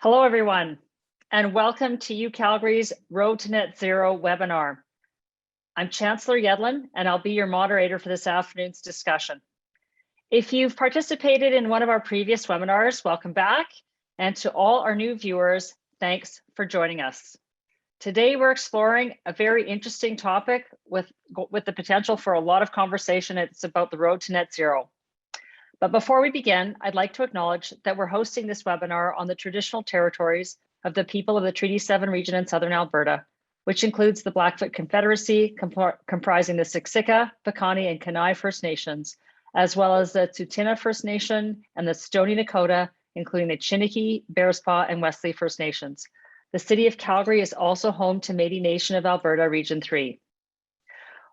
Hello, everyone, and welcome to Calgary's Road to Net Zero webinar. I'm Chancellor Yedlin, and I'll be your moderator for this afternoon's discussion. If you've participated in one of our previous webinars, welcome back. And to all our new viewers, thanks for joining us. Today, we're exploring a very interesting topic with the potential for a lot of conversation. It's about the road to net zero. But before we begin, I'd like to acknowledge that we're hosting this webinar on the traditional territories of the people of the Treaty 7 region in southern Alberta, which includes the Blackfoot Confederacy, comprising the Siksika, Piikani, and Kainai First Nations, as well as the Tsuut'ina First Nation and the Stoney Nakoda, including the Chiniki, Bearspaw, and Wesley First Nations. The city of Calgary is also home to Métis Nation of Alberta, Region 3.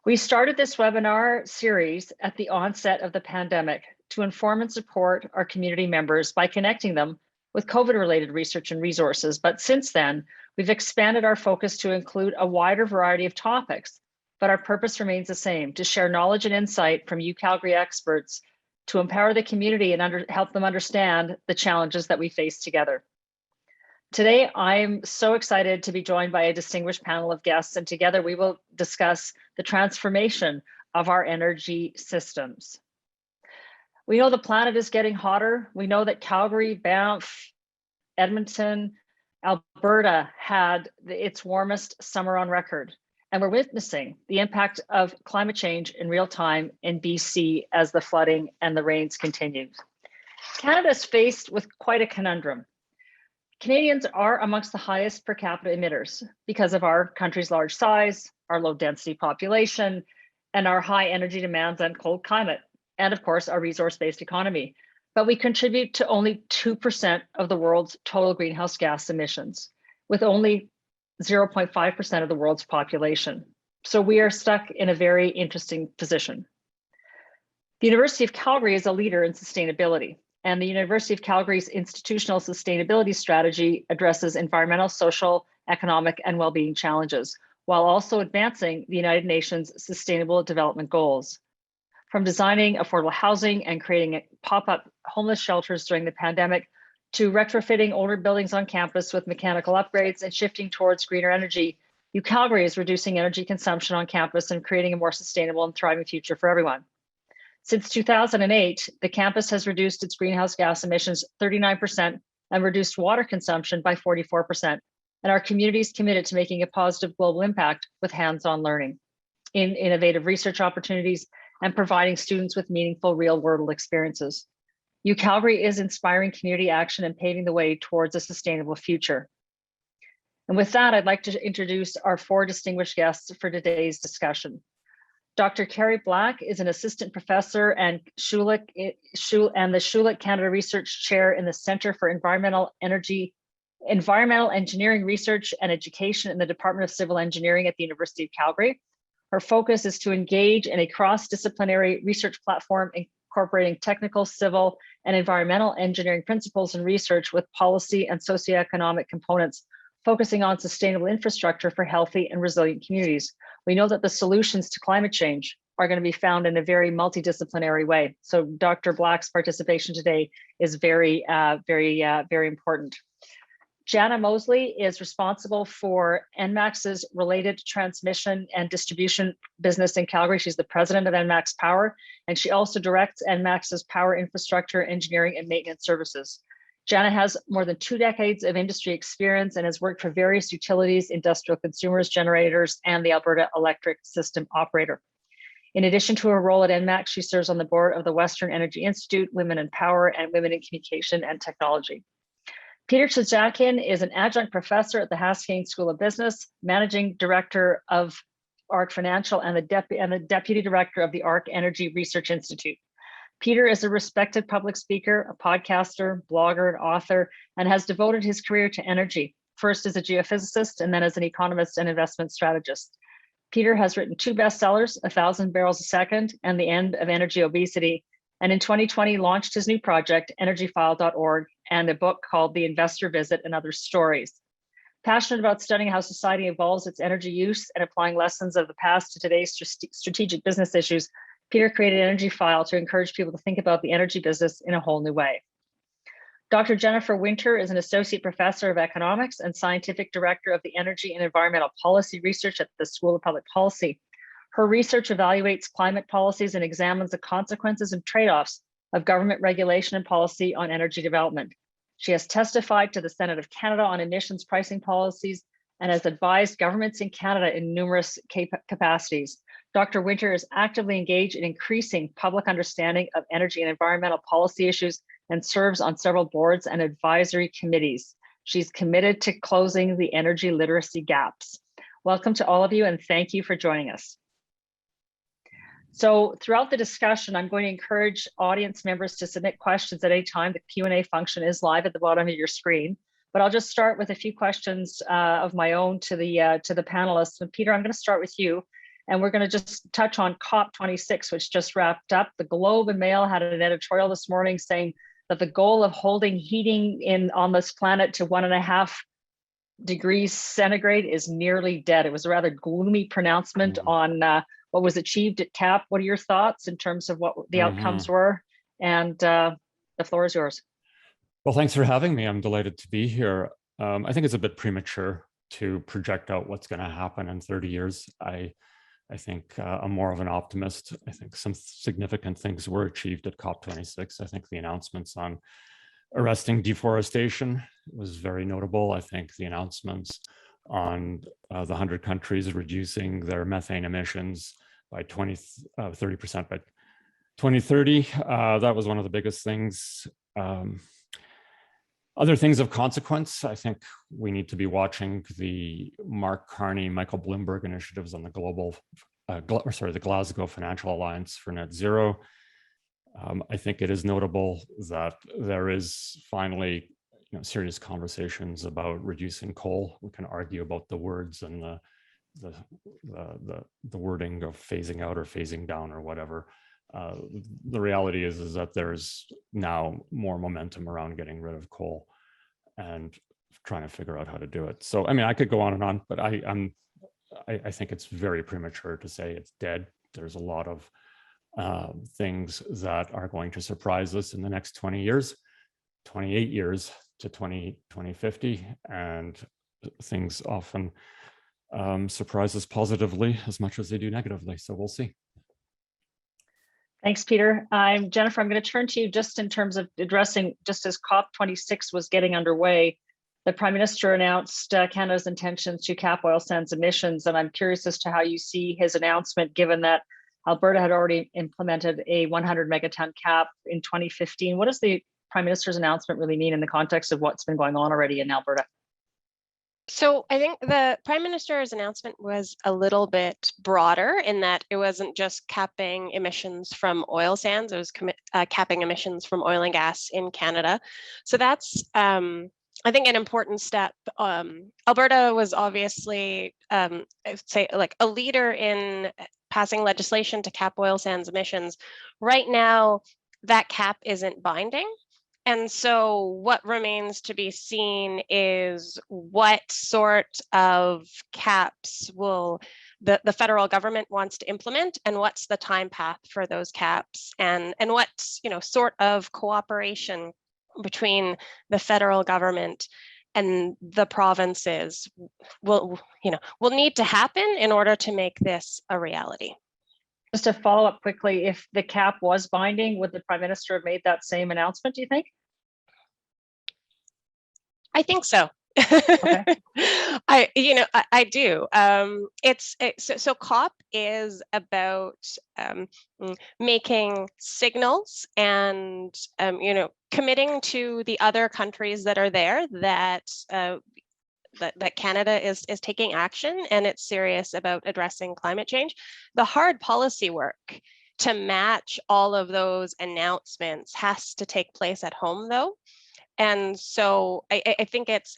We started this webinar series at the onset of the pandemic to inform and support our community members by connecting them with COVID-related research and resources. But since then, we've expanded our focus to include a wider variety of topics, but our purpose remains the same: to share knowledge and insight from Calgary experts to empower the community and help them understand the challenges that we face together. Today, I'm so excited to be joined by a distinguished panel of guests, and together we will discuss the transformation of our energy systems. We know the planet is getting hotter. We know that Calgary, Banff, Edmonton, Alberta had its warmest summer on record. And we're witnessing the impact of climate change in real time in BC as the flooding and the rains continue. Canada is faced with quite a conundrum. Canadians are amongst the highest per capita emitters because of our country's large size, our low density population, and our high energy demands and cold climate, and of course, our resource-based economy. But we contribute to only 2% of the world's total greenhouse gas emissions, with only 0.5% of the world's population. So we are stuck in a very interesting position. The University of Calgary is a leader in sustainability, and the University of Calgary's institutional sustainability strategy addresses environmental, social, economic, and well-being challenges, while also advancing the United Nations Sustainable Development Goals. From designing affordable housing and creating pop-up homeless shelters during the pandemic, to retrofitting older buildings on campus with mechanical upgrades and shifting towards greener energy, Calgary is reducing energy consumption on campus and creating a more sustainable and thriving future for everyone. Since 2008, the campus has reduced its greenhouse gas emissions 39% and reduced water consumption by 44%. And our community is committed to making a positive global impact with hands-on learning, in innovative research opportunities, and providing students with meaningful real-world experiences. Calgary is inspiring community action and paving the way towards a sustainable future. And with that, I'd like to introduce our four distinguished guests for today's discussion. Dr. Kerry Black is an assistant professor and the Schulich Canada Research Chair in the Centre for Environmental Engineering Research and Education in the Department of Civil Engineering at the University of Calgary. Her focus is to engage in a cross-disciplinary research platform incorporating technical, civil, and environmental engineering principles and research with policy and socioeconomic components, focusing on sustainable infrastructure for healthy and resilient communities. We know that the solutions to climate change are going to be found in a very multidisciplinary way. So Dr. Black's participation today is very important. Jana Mosley is responsible for Nmax's related transmission and distribution business in Calgary. She's the president of Nmax Power, and she also directs Nmax's power infrastructure, engineering, and maintenance services. Jana has more than 2 decades of industry experience and has worked for various utilities, industrial consumers, generators, and the Alberta Electric System Operator. In addition to her role at Nmax, she serves on the board of the Western Energy Institute, Women in Power, and Women in Communication and Technology. Peter Chazakian is an adjunct professor at the Haskayne School of Business, managing director of ARC Financial, and the deputy director of the ARC Energy Research Institute. Peter is a respected public speaker, a podcaster, blogger, and author, and has devoted his career to energy, first as a geophysicist and then as an economist and investment strategist. Peter has written 2 bestsellers, 1,000 Barrels a Second and The End of Energy Obesity, and in 2020 launched his new project, energyfile.org, and a book called The Investor Visit and Other Stories. Passionate about studying how society evolves its energy use and applying lessons of the past to today's strategic business issues, Peter created Energy File to encourage people to think about the energy business in a whole new way. Dr. Jennifer Winter is an associate professor of economics and scientific director of the Energy and Environmental Policy Research at the School of Public Policy. Her research evaluates climate policies and examines the consequences and trade-offs of government regulation and policy on energy development. She has testified to the Senate of Canada on emissions pricing policies and has advised governments in Canada in numerous capacities. Dr. Winter is actively engaged in increasing public understanding of energy and environmental policy issues and serves on several boards and advisory committees. She's committed to closing the energy literacy gaps. Welcome to all of you and thank you for joining us. So throughout the discussion, I'm going to encourage audience members to submit questions at any time. The Q&A function is live at the bottom of your screen, but I'll just start with a few questions of my own to the panelists. And Peter, I'm going to start with you, and we're going to just touch on COP26, which just wrapped up. The Globe and Mail had an editorial this morning saying that the goal of holding heating on this planet to 1.5 degrees centigrade is nearly dead. It was a rather gloomy pronouncement on what was achieved at CAP. What are your thoughts in terms of what the outcomes were? And the floor is yours. Well, thanks for having me. I'm delighted to be here. I think it's a bit premature to project out what's going to happen in 30 years. I think I'm more of an optimist. I think some significant things were achieved at COP26. I think the announcements on arresting deforestation was very notable. I think the announcements on the 100 countries reducing their methane emissions by 30% by 2030. That was one of the biggest things. Other things of consequence, I think we need to be watching the Mark Carney, Michael Bloomberg initiatives on the the Glasgow Financial Alliance for Net Zero. I think it is notable that there is finally serious conversations about reducing coal. We can argue about the words and the wording of phasing out or phasing down or whatever. The reality is that there's now more momentum around getting rid of coal and trying to figure out how to do it. So, I mean, I could go on and on, but I think it's very premature to say it's dead. There's a lot of things that are going to surprise us in the next 20 years, 28 years to 2050, and things often surprise us positively as much as they do negatively. So we'll see. Thanks, Peter. Jennifer, I'm going to turn to you just in terms of addressing, just as COP26 was getting underway, the Prime Minister announced Canada's intentions to cap oil sands emissions. And I'm curious as to how you see his announcement, given that Alberta had already implemented a 100 megaton cap in 2015. What does the Prime Minister's announcement really mean in the context of what's been going on already in Alberta? So I think the Prime Minister's announcement was a little bit broader in that it wasn't just capping emissions from oil sands, it was capping emissions from oil and gas in Canada. So that's, I think, an important step. Alberta was obviously, I'd say, like a leader in passing legislation to cap oil sands emissions. Right now, that cap isn't binding. And so what remains to be seen is what sort of caps will the federal government wants to implement, and what's the time path for those caps, and what sort of cooperation between the federal government and the provinces will need to happen in order to make this a reality. Just to follow up quickly, if the cap was binding, would the Prime Minister have made that same announcement, do you think? I think so. Okay. I do. So COP is about making signals and committing to the other countries that are there that that Canada is taking action and it's serious about addressing climate change. The hard policy work to match all of those announcements has to take place at home, though. And so I think it's,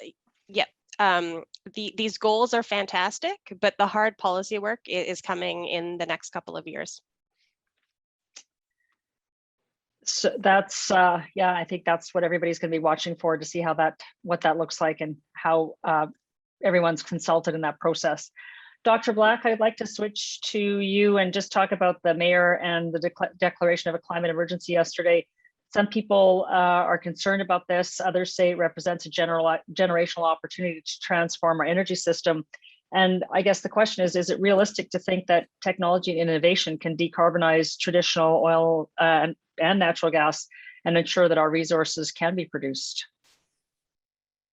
these goals are fantastic, but the hard policy work is coming in the next couple of years. So that's, I think that's what everybody's going to be watching for, to see how what that looks like and how everyone's consulted in that process. Dr. Black, I'd like to switch to you and just talk about the mayor and the declaration of a climate emergency yesterday. Some people are concerned about this. Others say it represents a generational opportunity to transform our energy system. And I guess the question is it realistic to think that technology and innovation can decarbonize traditional oil and natural gas and ensure that our resources can be produced?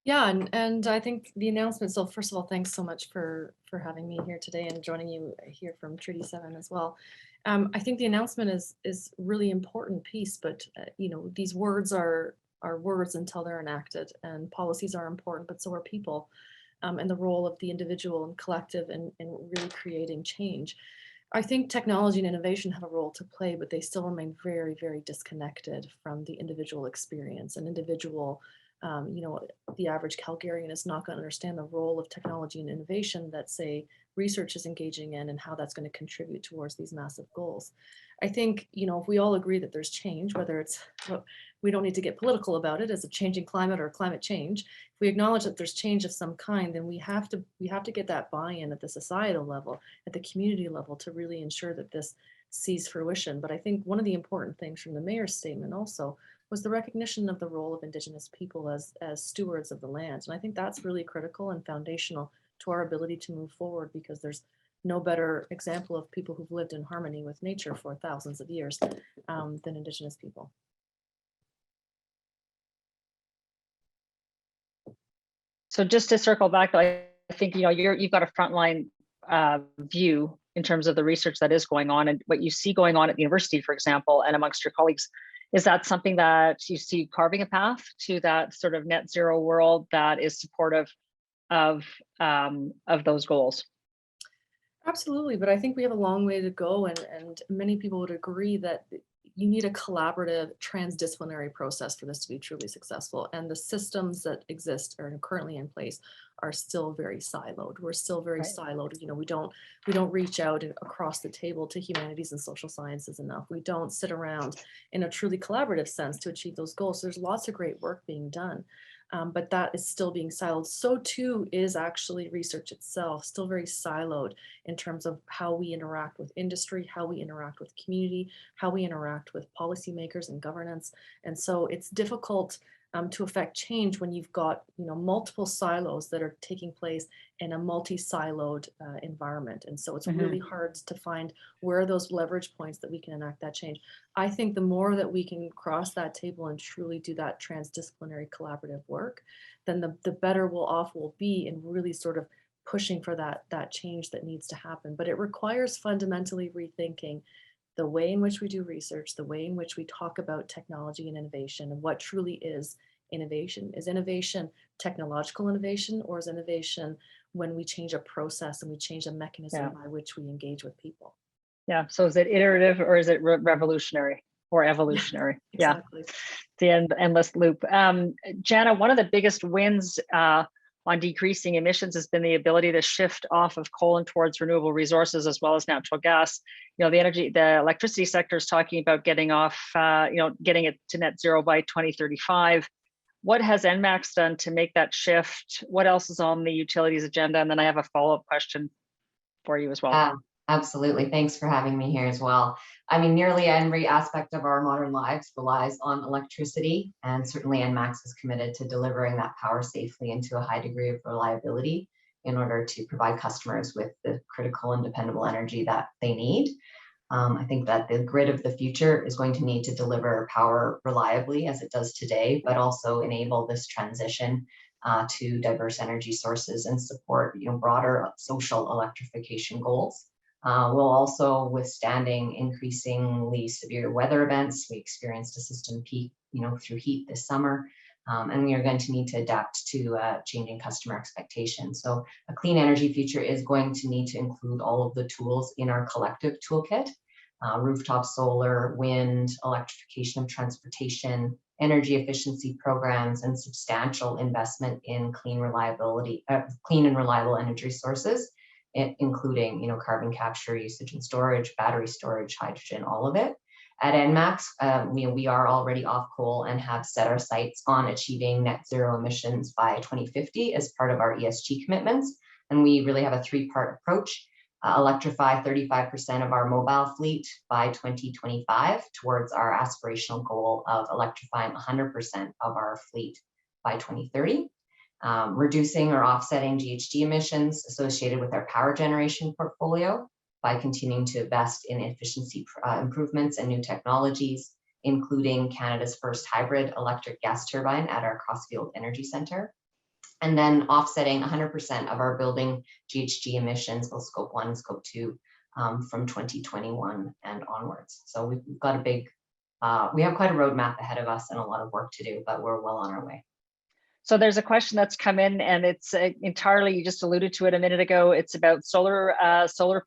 Yeah, and I think the announcement, so first of all, thanks so much for having me here today and joining you here from Treaty 7 as well. I think the announcement is really important piece, but you know, these words are words until they're enacted, and policies are important, but so are people, and the role of the individual and collective in really creating change. I think technology and innovation have a role to play, but they still remain very, very disconnected from the individual experience. An individual, you know, the average Calgarian is not going to understand the role of technology and innovation that, say, research is engaging in and how that's going to contribute towards these massive goals. I think, you know, if we all agree that there's change, whether it's, we don't need to get political about it as a changing climate or climate change. If we acknowledge that there's change of some kind, then we have to get that buy-in at the societal level, at the community level, to really ensure that this sees fruition. But I think one of the important things from the mayor's statement also was the recognition of the role of Indigenous people as stewards of the land. And I think that's really critical and foundational to our ability to move forward, because there's no better example of people who've lived in harmony with nature for thousands of years than Indigenous people. So just to circle back, I think, you know, you've got a frontline view in terms of the research that is going on and what you see going on at the university, for example, and amongst your colleagues. Is that something that you see carving a path to that sort of net zero world that is supportive of those goals? Absolutely, but I think we have a long way to go, and many people would agree that you need a collaborative transdisciplinary process for this to be truly successful. And the systems that exist or are currently in place are still very siloed. We're still very siloed. You know, we don't reach out across the table to humanities and social sciences enough. We don't sit around in a truly collaborative sense to achieve those goals. So there's lots of great work being done. But that is still being siloed. So too is actually research itself, still very siloed in terms of how we interact with industry, how we interact with community, how we interact with policymakers and governance. And so it's difficult to affect change when you've got, you know, multiple silos that are taking place in a multi-siloed environment. And so it's really hard to find where are those leverage points that we can enact that change. I think the more that we can cross that table and truly do that transdisciplinary collaborative work, then the better we'll be in really sort of pushing for that change that needs to happen. But it requires fundamentally rethinking the way in which we do research, the way in which we talk about technology and innovation, and what truly is innovation. Is innovation technological innovation, or is innovation when we change a process and we change a mechanism by which we engage with people? Yeah, so is it iterative or is it revolutionary or evolutionary? Exactly. The endless loop. Jana, one of the biggest wins on decreasing emissions has been the ability to shift off of coal and towards renewable resources as well as natural gas. You know, the electricity sector is talking about getting off, you know, getting it to net zero by 2035. What has Nmax done to make that shift? What else is on the utilities agenda? And then I have a follow-up question for you as well. Absolutely. Thanks for having me here as well. I mean, nearly every aspect of our modern lives relies on electricity, and certainly Nmax is committed to delivering that power safely and to a high degree of reliability in order to provide customers with the critical and dependable energy that they need. I think that the grid of the future is going to need to deliver power reliably as it does today, but also enable this transition to diverse energy sources and support, you know, broader social electrification goals. We'll also, withstanding increasingly severe weather events, we experienced a system peak, you know, through heat this summer, and we are going to need to adapt to changing customer expectations. So a clean energy future is going to need to include all of the tools in our collective toolkit: rooftop solar, wind, electrification of transportation, energy efficiency programs, and substantial investment in clean and reliable energy sources, including, you know, carbon capture, usage and storage, battery storage, hydrogen, all of it. At Nmax, we are already off coal and have set our sights on achieving net zero emissions by 2050 as part of our ESG commitments. And we really have a three-part approach. electrify 35% of our mobile fleet by 2025 towards our aspirational goal of electrifying 100% of our fleet by 2030. Reducing or offsetting GHG emissions associated with our power generation portfolio by continuing to invest in efficiency improvements and new technologies, including Canada's first hybrid electric gas turbine at our Crossfield Energy Centre. And then offsetting 100% of our building GHG emissions, both Scope 1 and Scope 2, from 2021 and onwards. So we've got a big, we have quite a roadmap ahead of us and a lot of work to do, but we're well on our way. So there's a question that's come in, and it's entirely, you just alluded to it a minute ago, it's about solar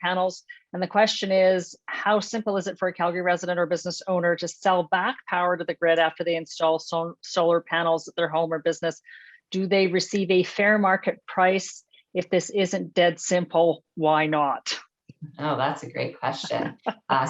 panels. And the question is, how simple is it for a Calgary resident or business owner to sell back power to the grid after they install solar panels at their home or business? Do they receive a fair market price? If this isn't dead simple, why not? Oh, that's a great question.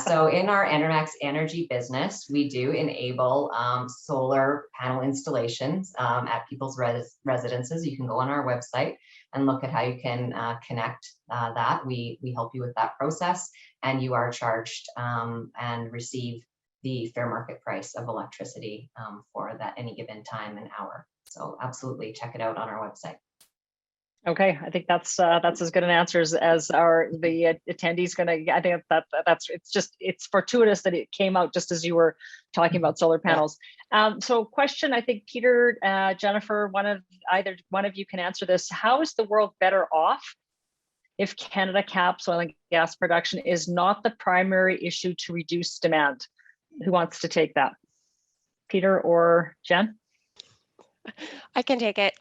So in our Nmax energy business, we do enable solar panel installations at people's residences. You can go on our website and look at how you can connect that. We help you with that process, and you are charged and receive the fair market price of electricity for that any given time and hour. So absolutely check it out on our website. Okay, I think that's as good an answer as are the attendees going to. I think that's it's fortuitous that it came out just as you were talking about solar panels. So question, I think Peter, Jennifer, either one of you can answer this. How is the world better off if Canada caps oil and gas production is not the primary issue to reduce demand? Who wants to take that? Peter or Jen? I can take it.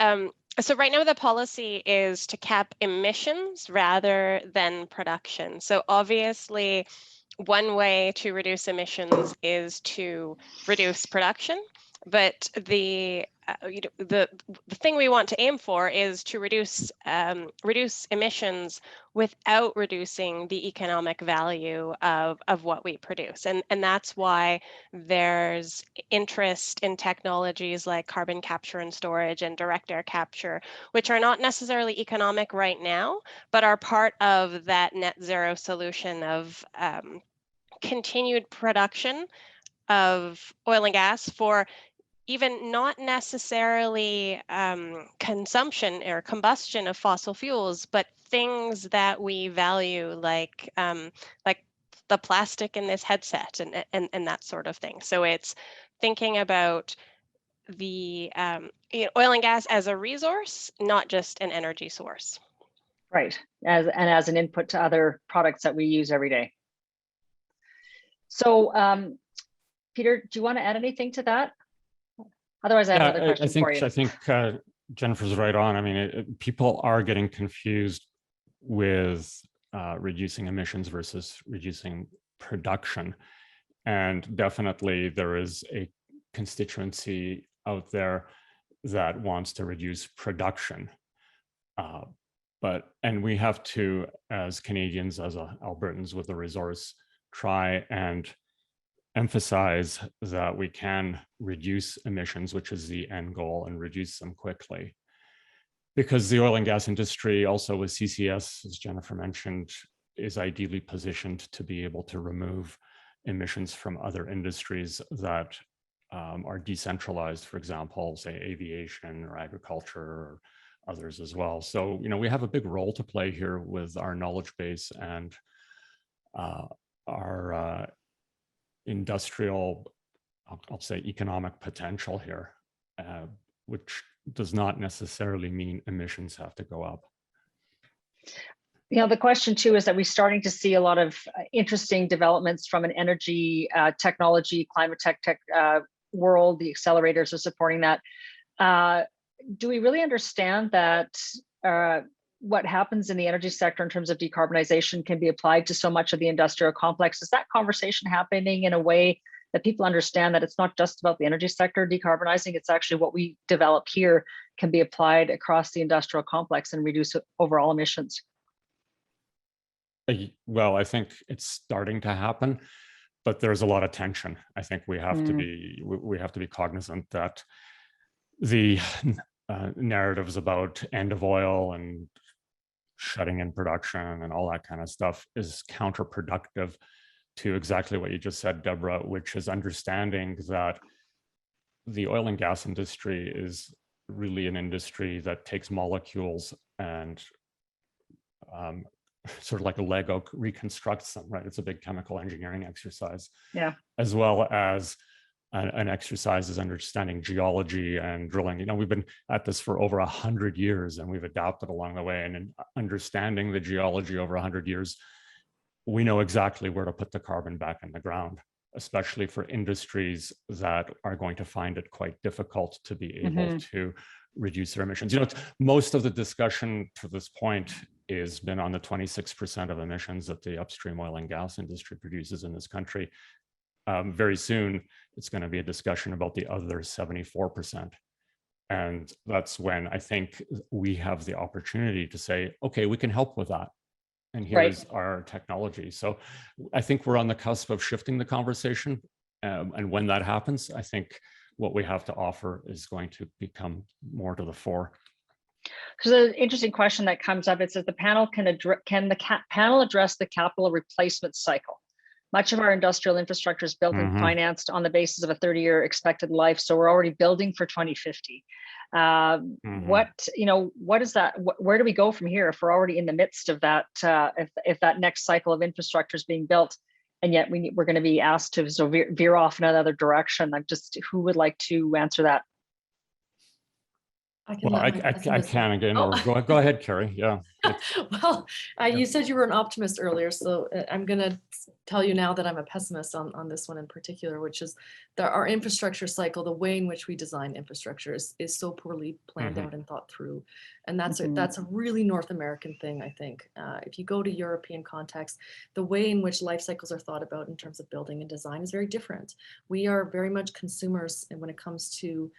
So right now the policy is to cap emissions rather than production. So obviously one way to reduce emissions is to reduce production, but the thing we want to aim for is to reduce emissions without reducing the economic value of what we produce. And that's why there's interest in technologies like carbon capture and storage and direct air capture, which are not necessarily economic right now, but are part of that net zero solution of continued production of oil and gas for even not necessarily consumption or combustion of fossil fuels, but things that we value, like the plastic in this headset and that sort of thing. So it's thinking about the oil and gas as a resource, not just an energy source. Right, as an input to other products that we use every day. So, Peter, do you want to add anything to that? Otherwise, I have another question for you. I think Jennifer's right on. I mean, people are getting confused with reducing emissions versus reducing production. And definitely there is a constituency out there that wants to reduce production. And we have to, as Canadians, as Albertans with the resource, try and emphasize that we can reduce emissions, which is the end goal, and reduce them quickly. Because the oil and gas industry, also with CCS, as Jennifer mentioned, is ideally positioned to be able to remove emissions from other industries that are decentralized, for example, say aviation or agriculture or others as well. So, we have a big role to play here with our knowledge base and our industrial, I'll say economic potential here, which does not necessarily mean emissions have to go up. The question too is that we're starting to see a lot of interesting developments from an energy technology, climate tech world. The accelerators are supporting that. Do we really understand that what happens in the energy sector in terms of decarbonization can be applied to so much of the industrial complex? Is that conversation happening in a way that people understand that it's not just about the energy sector decarbonizing, it's actually what we develop here can be applied across the industrial complex and reduce overall emissions? Well, I think it's starting to happen, but there's a lot of tension. I think we have to be cognizant that the narratives about end of oil and shutting in production and all that kind of stuff is counterproductive to exactly what you just said, Deborah, which is understanding that the oil and gas industry is really an industry that takes molecules and sort of like a Lego reconstructs them, right? It's a big chemical engineering exercise. Yeah. As well as an exercise is understanding geology and drilling. You know, we've been at this for over 100 years and we've adapted along the way. And in understanding the geology over 100 years, we know exactly where to put the carbon back in the ground, especially for industries that are going to find it quite difficult to be able to reduce their emissions. You know, most of the discussion to this point has been on the 26% of emissions that the upstream oil and gas industry produces in this country. Very soon, it's going to be a discussion about the other 74%. And that's when I think we have the opportunity to say, okay, we can help with that. And here's our technology. So I think we're on the cusp of shifting the conversation. And when that happens, I think what we have to offer is going to become more to the fore. So the interesting question that comes up, it says the panel can the panel address the capital replacement cycle? Much of our industrial infrastructure is built and financed on the basis of a 30-year expected life. So we're already building for 2050. What is that? Where do we go from here if we're already in the midst of that? If that next cycle of infrastructure is being built, and yet we're going to be asked to veer off in another direction. Who would like to answer that? I can again, or go ahead, Kerry. Yeah. Well, you said you were an optimist earlier, so I'm going to tell you now that I'm a pessimist on this one in particular, which is that our infrastructure cycle, the way in which we design infrastructure is so poorly planned out and thought through. And that's a really North American thing, I think. If you go to European context, the way in which life cycles are thought about in terms of building and design is very different. We are very much consumers when it comes to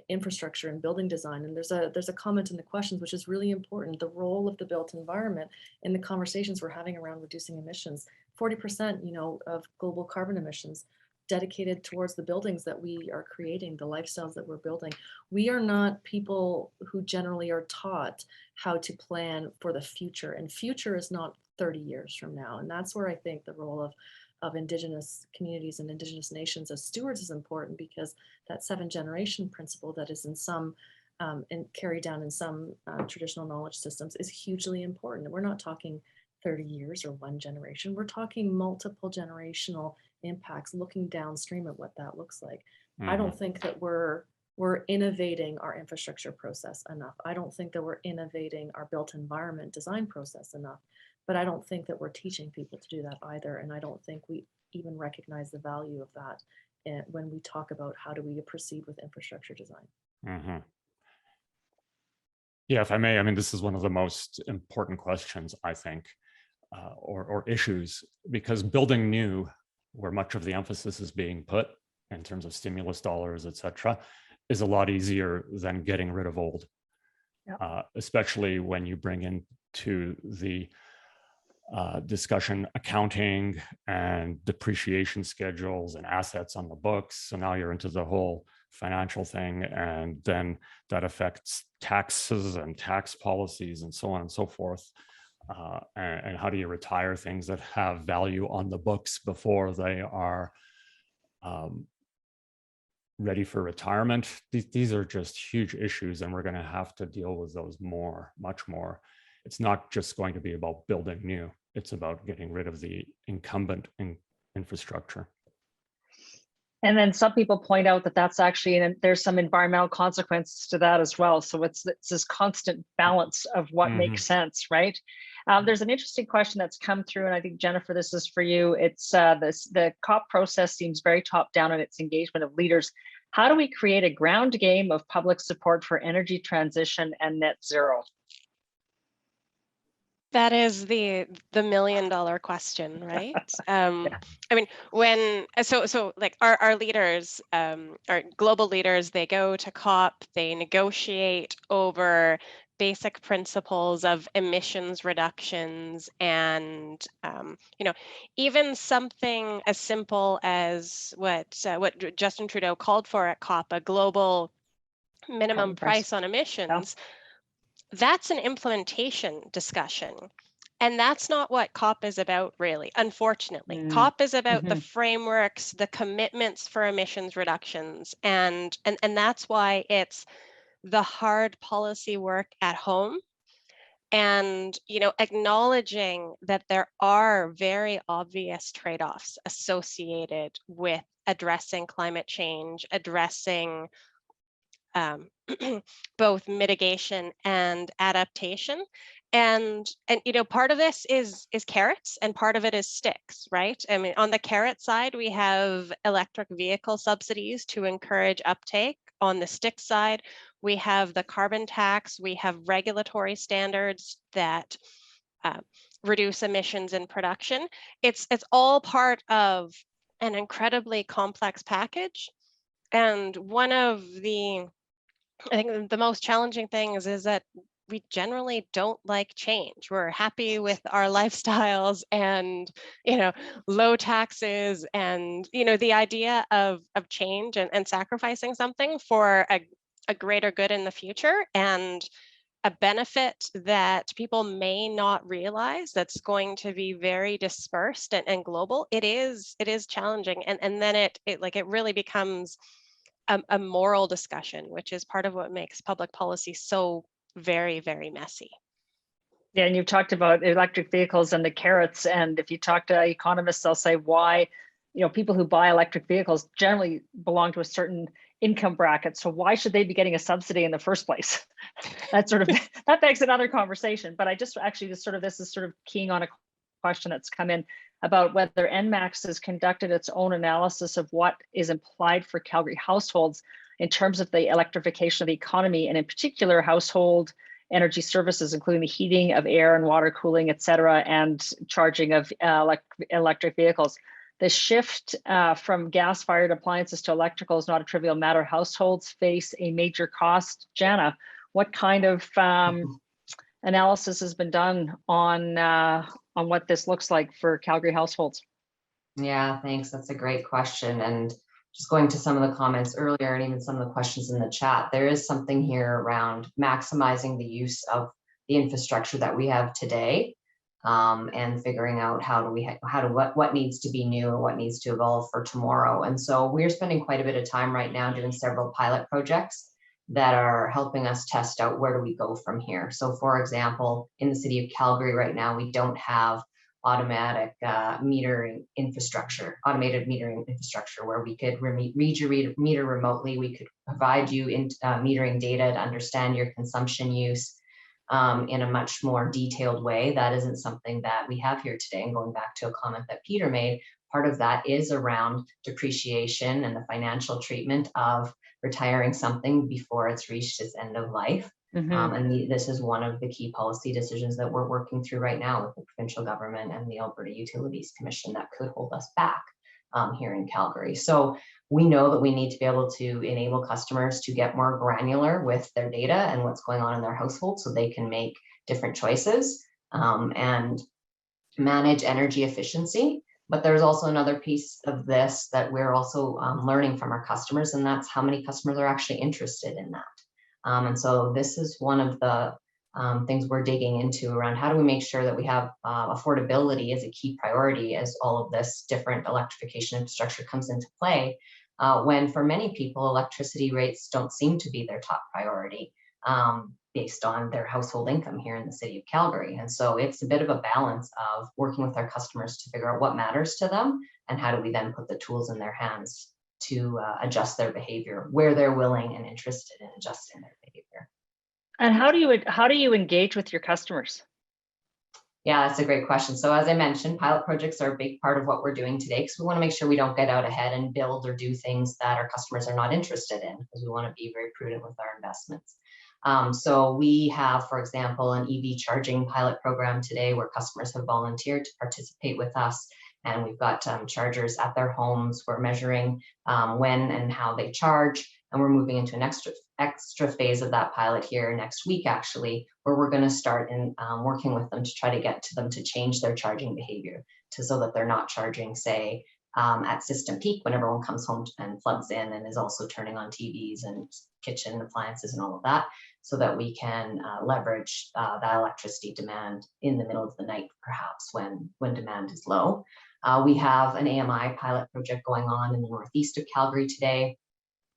infrastructure and building design. And there's a comment in the questions, which is really important. The role of the built environment in the conversations we're having around reducing emissions, 40%, of global carbon emissions dedicated towards the buildings that we are creating, the lifestyles that we're building. We are not people who generally are taught how to plan for the future, and future is not 30 years from now. And that's where I think the role of Indigenous communities and Indigenous nations as stewards is important, because that 7th-generation principle that is in some and carried down in some traditional knowledge systems is hugely important. We're not talking 30 years or one generation. We're talking multiple generational impacts, looking downstream at what that looks like. I don't think that we're innovating our infrastructure process enough. I don't think that we're innovating our built environment design process enough. But I don't think that we're teaching people to do that either. And I don't think we even recognize the value of that when we talk about how do we proceed with infrastructure design. Yeah, if I may, I mean, this is one of the most important questions, I think, or issues, because building new, where much of the emphasis is being put in terms of stimulus dollars, et cetera, is a lot easier than getting rid of old, especially when you bring into the discussion accounting and depreciation schedules and assets on the books. So now you're into the whole financial thing, and then that affects taxes and tax policies and so on and so forth. And how do you retire things that have value on the books before they are ready for retirement? These are just huge issues, and we're going to have to deal with those much more. It's not just going to be about building new. It's about getting rid of the incumbent infrastructure. And then some people point out that that's actually, and there's some environmental consequences to that as well. So it's this constant balance of what makes sense, right? There's an interesting question that's come through, and I think, Jennifer, this is for you. It's the COP process seems very top down in its engagement of leaders. How do we create a ground game of public support for energy transition and net zero? That is the $1 million question, right? I mean, so like our leaders, our global leaders, they go to COP, they negotiate over basic principles of emissions reductions, and even something as simple as what Justin Trudeau called for at COP, a global minimum price on emissions. that's an implementation discussion. And that's not what COP is about, really, unfortunately. COP is about the frameworks, the commitments for emissions reductions. And that's why it's the hard policy work at home. And, you know, acknowledging that there are very obvious trade-offs associated with addressing climate change, addressing both mitigation and adaptation. And you know, part of this is carrots and part of it is sticks, right? I mean, on the carrot side, we have electric vehicle subsidies to encourage uptake. On the stick side, we have the carbon tax, we have regulatory standards that reduce emissions in production. It's all part of an incredibly complex package. And one of the, I think the most challenging things is that we generally don't like change. We're happy with our lifestyles and, you know, low taxes and, you know, the idea of change and sacrificing something for a greater good in the future and a benefit that people may not realize that's going to be very dispersed and global. It is challenging. And then it really becomes a moral discussion, which is part of what makes public policy so very, very messy. Yeah, and you've talked about electric vehicles and the carrots. And if you talk to economists, they'll say why, you know, people who buy electric vehicles generally belong to a certain income bracket. So why should they be getting a subsidy in the first place? That sort of, that begs another conversation. But I just actually this is sort of keying on a question that's come in about whether Nmax has conducted its own analysis of what is implied for Calgary households in terms of the electrification of the economy, and in particular household energy services, including the heating of air and water, cooling, et cetera, and charging of electric vehicles. The shift from gas-fired appliances to electrical is not a trivial matter. Households face a major cost. Jana, what kind of analysis has been done on what this looks like for Calgary households? Yeah, thanks. That's a great question. And just going to some of the comments earlier and even some of the questions in the chat, there is something here around maximizing the use of the infrastructure that we have today, and figuring out what needs to be new or what needs to evolve for tomorrow. And so we're spending quite a bit of time right now doing several pilot projects that are helping us test out where do we go from here. So for example, in the city of Calgary right now, we don't have automatic automated metering infrastructure where we could read your meter remotely. We could provide you metering data to understand your consumption use in a much more detailed way. That isn't something that we have here today. And going back to a comment that Peter made, part of that is around depreciation and the financial treatment of retiring something before it's reached its end of life. And this is one of the key policy decisions that we're working through right now with the provincial government and the Alberta Utilities Commission that could hold us back here in Calgary. So we know that we need to be able to enable customers to get more granular with their data and what's going on in their household so they can make different choices and manage energy efficiency. But there's also another piece of this that we're also learning from our customers, and that's how many customers are actually interested in that. And so this is one of the things we're digging into around how do we make sure that we have affordability as a key priority as all of this different electrification infrastructure comes into play, when for many people, electricity rates don't seem to be their top priority based on their household income here in the city of Calgary. And so it's a bit of a balance of working with our customers to figure out what matters to them and how do we then put the tools in their hands to adjust their behavior where they're willing and interested in adjusting their behavior. And how do you engage with your customers? Yeah, that's a great question. So as I mentioned, pilot projects are a big part of what we're doing today because we want to make sure we don't get out ahead and build or do things that our customers are not interested in, because we want to be very prudent with our investments. So we have, for example, an EV charging pilot program today where customers have volunteered to participate with us. And we've got chargers at their homes. We're measuring when and how they charge. And we're moving into an extra phase of that pilot here next week, actually, where we're going to start in working with them to try to get to them to change their charging behavior so that they're not charging, say, at system peak when everyone comes home and plugs in and is also turning on TVs and kitchen appliances and all of that, so that we can leverage that electricity demand in the middle of the night, perhaps when demand is low. We have an AMI pilot project going on in the northeast of Calgary today,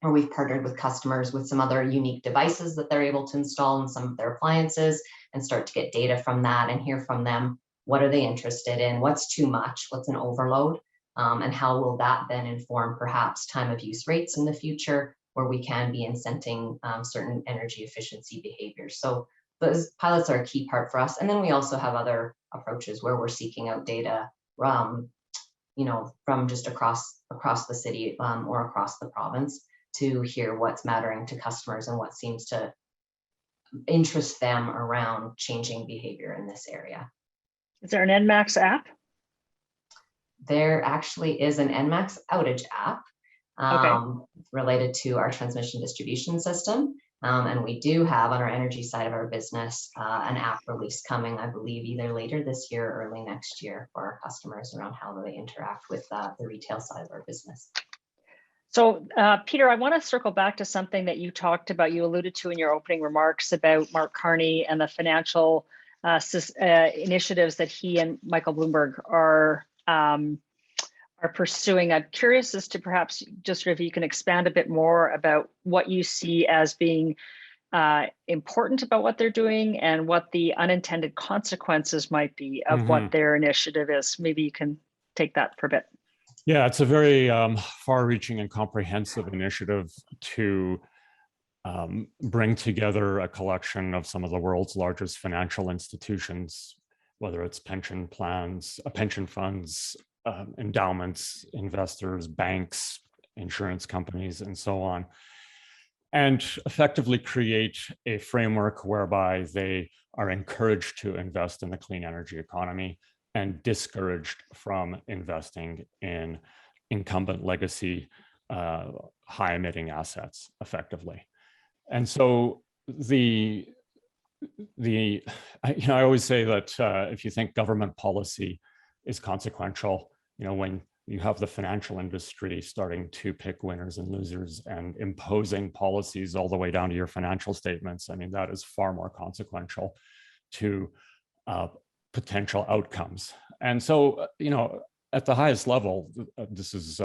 where we've partnered with customers with some other unique devices that they're able to install in some of their appliances and start to get data from that and hear from them. What are they interested in? What's too much? What's an overload? And how will that then inform perhaps time of use rates in the future, where we can be incenting certain energy efficiency behaviors. So those pilots are a key part for us. And then we also have other approaches where we're seeking out data from just across the city or across the province to hear what's mattering to customers and what seems to interest them around changing behavior in this area. Is there an Nmax app? There actually is an Nmax outage app related to our transmission distribution system. And we do have on our energy side of our business an app release coming, I believe, either later this year or early next year for our customers around how they interact with the retail side of our business. So, Peter, I want to circle back to something that you talked about. You alluded to in your opening remarks about Mark Carney and the financial initiatives that he and Michael Bloomberg are pursuing. I'm curious as to perhaps just if you can expand a bit more about what you see as being important about what they're doing and what the unintended consequences might be of what their initiative is. Maybe you can take that for a bit. Yeah, it's a very far-reaching and comprehensive initiative to bring together a collection of some of the world's largest financial institutions, whether it's pension plans, pension funds, endowments, investors, banks, insurance companies, and so on, and effectively create a framework whereby they are encouraged to invest in the clean energy economy and discouraged from investing in incumbent legacy high emitting assets effectively. And so I always say that if you think government policy is consequential, when you have the financial industry starting to pick winners and losers and imposing policies all the way down to your financial statements, I mean, that is far more consequential to potential outcomes. And so, at the highest level, this is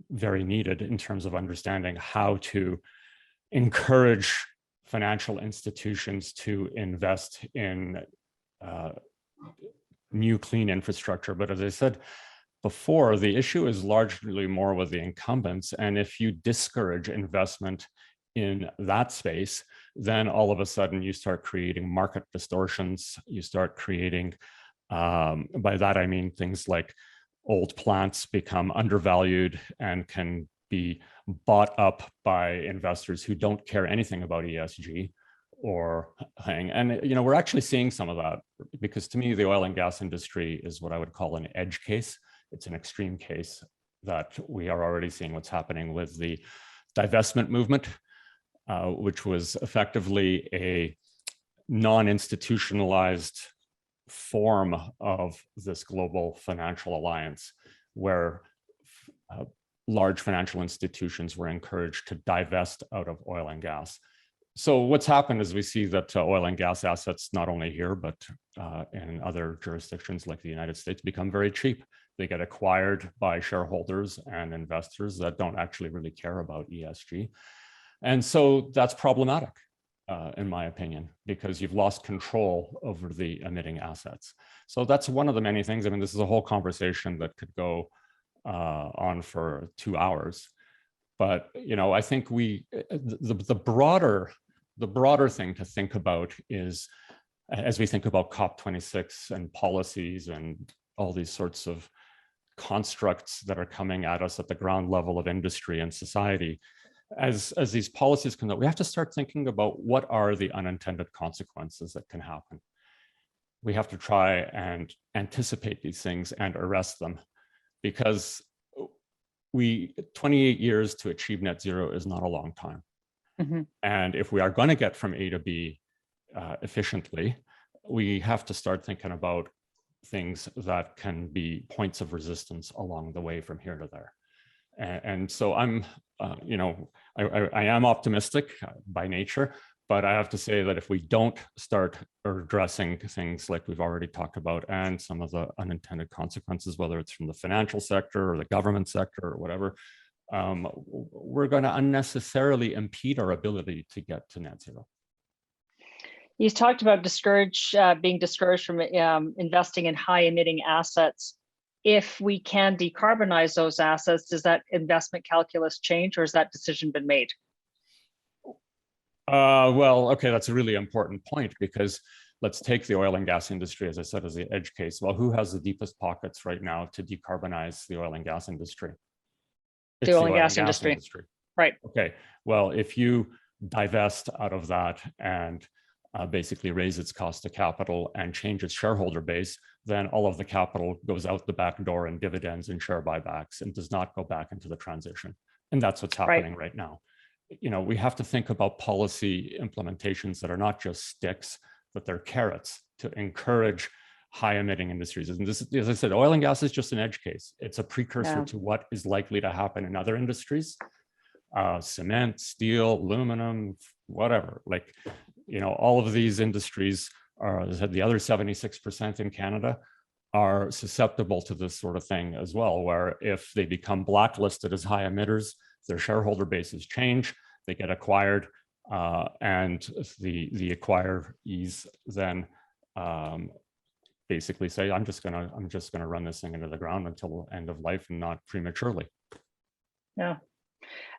very needed in terms of understanding how to encourage financial institutions to invest in new clean infrastructure. But as I said before, the issue is largely more with the incumbents. And if you discourage investment in that space, then all of a sudden you start creating market distortions. You start creating, by that I mean things like old plants become undervalued and can be bought up by investors who don't care anything about ESG or hang. And we're actually seeing some of that, because to me, the oil and gas industry is what I would call an edge case. It's an extreme case that we are already seeing what's happening with the divestment movement, which was effectively a non-institutionalized form of this global financial alliance, where large financial institutions were encouraged to divest out of oil and gas. So what's happened is we see that oil and gas assets, not only here, but in other jurisdictions like the United States, become very cheap. They get acquired by shareholders and investors that don't actually really care about ESG. And so that's problematic, in my opinion, because you've lost control over the emitting assets. So that's one of the many things. I mean, this is a whole conversation that could go on for 2 hours. But, I think the broader thing to think about is, as we think about COP26 and policies and all these sorts of constructs that are coming at us at the ground level of industry and society, as these policies come out, we have to start thinking about what are the unintended consequences that can happen. We have to try and anticipate these things and arrest them, because 28 years to achieve net zero is not a long time. And if we are going to get from A to B efficiently, we have to start thinking about things that can be points of resistance along the way from here to there. And so I'm, you know, I am optimistic by nature, but I have to say that if we don't start addressing things like we've already talked about and some of the unintended consequences, whether it's from the financial sector or the government sector or whatever, we're going to unnecessarily impede our ability to get to net zero. You talked about being discouraged from investing in high emitting assets. If we can decarbonize those assets, does that investment calculus change, or has that decision been made? Well, okay, that's a really important point, because let's take the oil and gas industry, as I said, as the edge case. Well, who has the deepest pockets right now to decarbonize the oil and gas industry? It's The oil and gas industry. Right. Okay, well, if you divest out of that and basically raise its cost of capital and change its shareholder base, then all of the capital goes out the back door in dividends and share buybacks and does not go back into the transition. And that's what's happening right now. You know, we have to think about policy implementations that are not just sticks, but they're carrots to encourage high emitting industries. And this, as I said, oil and gas is just an edge case. It's a precursor to what is likely to happen in other industries. Cement, steel, aluminum, whatever. Like, you know, all of these industries are, as I said, the other 76% in Canada are susceptible to this sort of thing as well, where if they become blacklisted as high emitters, their shareholder bases change, they get acquired, and the acquirees then basically say, I'm just gonna run this thing into the ground until end of life and not prematurely. Yeah.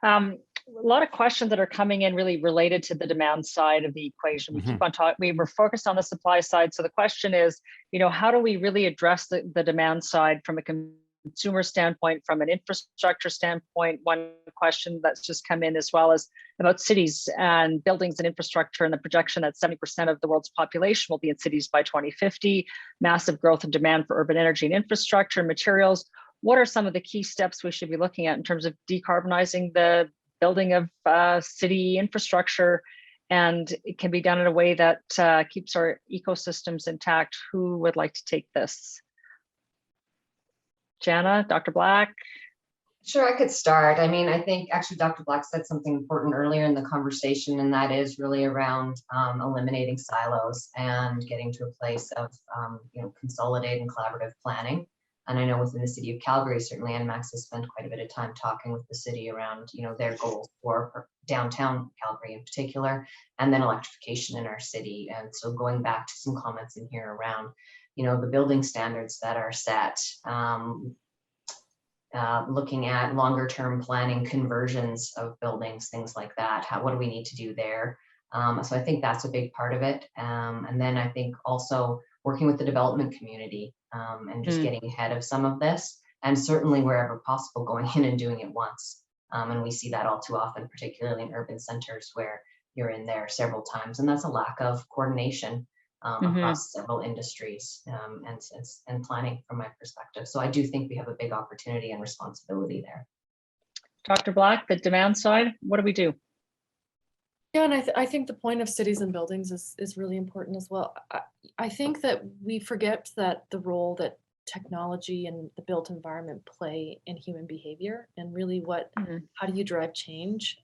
A lot of questions that are coming in really related to the demand side of the equation. We keep on talking, we were focused on the supply side. So the question is, you know, how do we really address the demand side from a consumer standpoint, from an infrastructure standpoint? One question that's just come in as well is about cities and buildings and infrastructure, and the projection that 70% of the world's population will be in cities by 2050, massive growth in demand for urban energy and infrastructure and materials. What are some of the key steps we should be looking at in terms of decarbonizing the building of city infrastructure, and it can be done in a way that keeps our ecosystems intact? Who would like to take this? Jana, Dr. Black? Sure, I could start. I mean, I think actually Dr. Black said something important earlier in the conversation, and that is really around eliminating silos and getting to a place of you know, consolidated and collaborative planning. And I know within the city of Calgary, certainly Nmax has spent quite a bit of time talking with the city around, you know, their goals for downtown Calgary in particular, and then electrification in our city. And so going back to some comments in here around, you know, the building standards that are set, looking at longer term planning, conversions of buildings, things like that. What do we need to do there? So I think that's a big part of it. And then I think also working with the development community and just getting ahead of some of this, and certainly wherever possible, going in and doing it once. And we see that all too often, particularly in urban centers where you're in there several times, and that's a lack of coordination across several industries and planning from my perspective. So I do think we have a big opportunity and responsibility there. Dr. Black, the demand side, what do we do? Yeah, and I think the point of cities and buildings is really important as well. I think that we forget that the role that technology and the built environment play in human behavior, and really what how do you drive change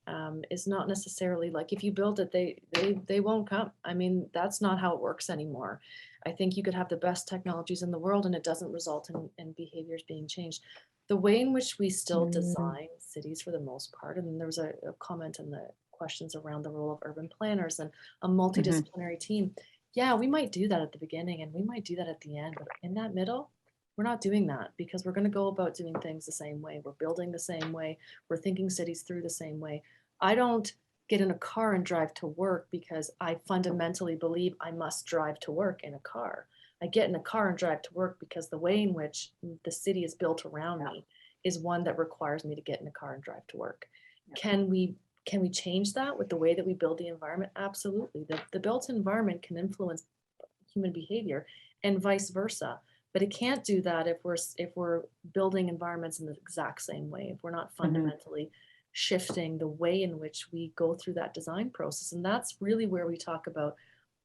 is not necessarily like if you build it, they won't come. I mean, that's not how it works anymore. I think you could have the best technologies in the world and it doesn't result in behaviors being changed. The way in which we still design cities for the most part, and there was a comment in the questions around the role of urban planners and a multidisciplinary team. Yeah, we might do that at the beginning and we might do that at the end, but in that middle, we're not doing that because we're going to go about doing things the same way. We're building the same way. We're thinking cities through the same way. I don't get in a car and drive to work because I fundamentally believe I must drive to work in a car. I get in a car and drive to work because the way in which the city is built around me is one that requires me to get in a car and drive to work. Can we change that with the way that we build the environment? Absolutely. The built environment can influence human behavior and vice versa, but it can't do that if we're building environments in the exact same way, if we're not fundamentally shifting the way in which we go through that design process. And that's really where we talk about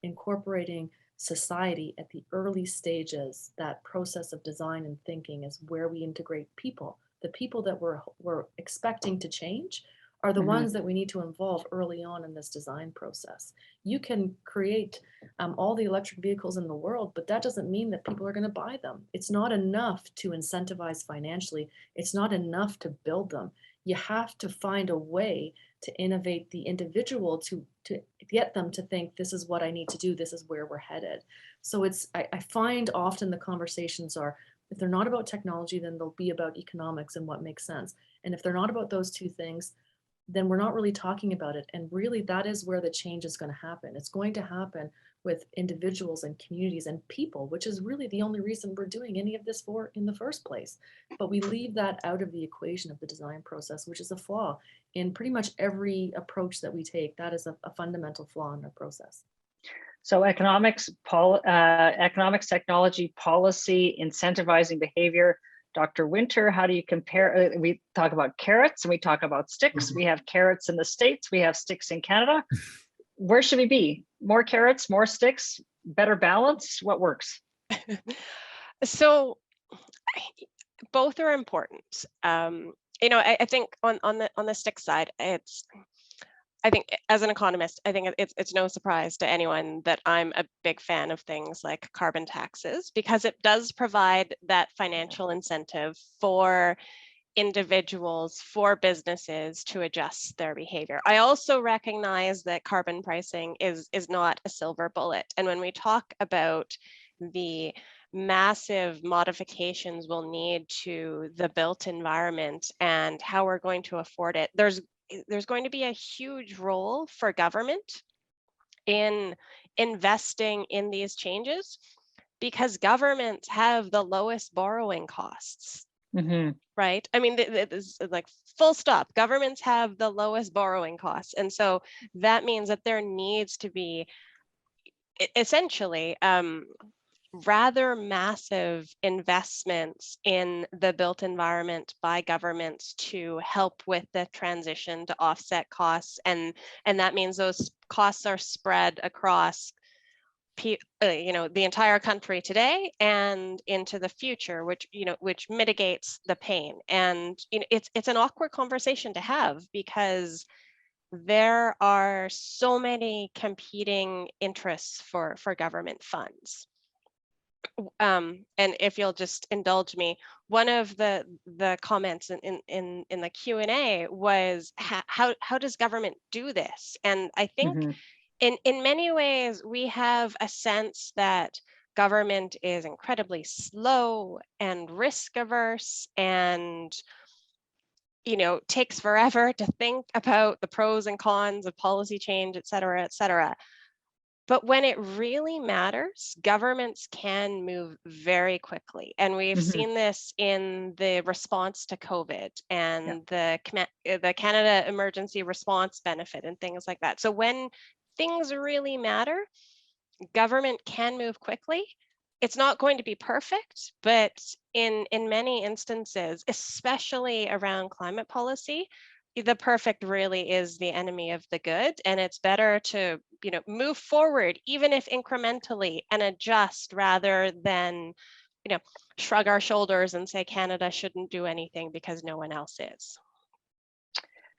incorporating society at the early stages, that process of design and thinking is where we integrate people. The people that we're expecting to change are the ones that we need to involve early on in this design process. You can create all the electric vehicles in the world, but that doesn't mean that people are going to buy them. It's not enough to incentivize financially. It's not enough to build them. You have to find a way to innovate the individual to get them to think, this is what I need to do, this is where we're headed. So I find often the conversations are, if they're not about technology, then they'll be about economics and what makes sense. And if they're not about those two things, then we're not really talking about it. And really, that is where the change is going to happen. It's going to happen with individuals and communities and people, which is really the only reason we're doing any of this for in the first place. But we leave that out of the equation of the design process, which is a flaw in pretty much every approach that we take. That is a fundamental flaw in our process. So economics, technology, policy, incentivizing behavior. Dr. Winter, how do you compare? We talk about carrots and we talk about sticks. We have carrots in the States, we have sticks in Canada. Where should we be? More carrots, more sticks, better balance? What works? So both are important. You know, I think on the stick side, I think as an economist, I think it's no surprise to anyone that I'm a big fan of things like carbon taxes, because it does provide that financial incentive for individuals, for businesses to adjust their behavior. I also recognize that carbon pricing is not a silver bullet. And when we talk about the massive modifications we'll need to the built environment and how we're going to afford it, there's going to be a huge role for government in investing in these changes, because governments have the lowest borrowing costs, right? I mean, this is like full stop. Governments have the lowest borrowing costs. And so that means that there needs to be essentially rather massive investments in the built environment by governments to help with the transition to offset costs, and that means those costs are spread across you know, the entire country today and into the future, which mitigates the pain. And you know, it's an awkward conversation to have, because there are so many competing interests for government funds. And if you'll just indulge me, one of the comments in the Q&A was, how does government do this? And I think in many ways we have a sense that government is incredibly slow and risk averse, and takes forever to think about the pros and cons of policy change, et cetera, et cetera. But when it really matters, governments can move very quickly. And we've seen this in the response to COVID and the Canada Emergency Response Benefit and things like that. So when things really matter, government can move quickly. It's not going to be perfect, but in many instances, especially around climate policy, the perfect really is the enemy of the good, and it's better to move forward, even if incrementally, and adjust rather than shrug our shoulders and say Canada shouldn't do anything because no one else is.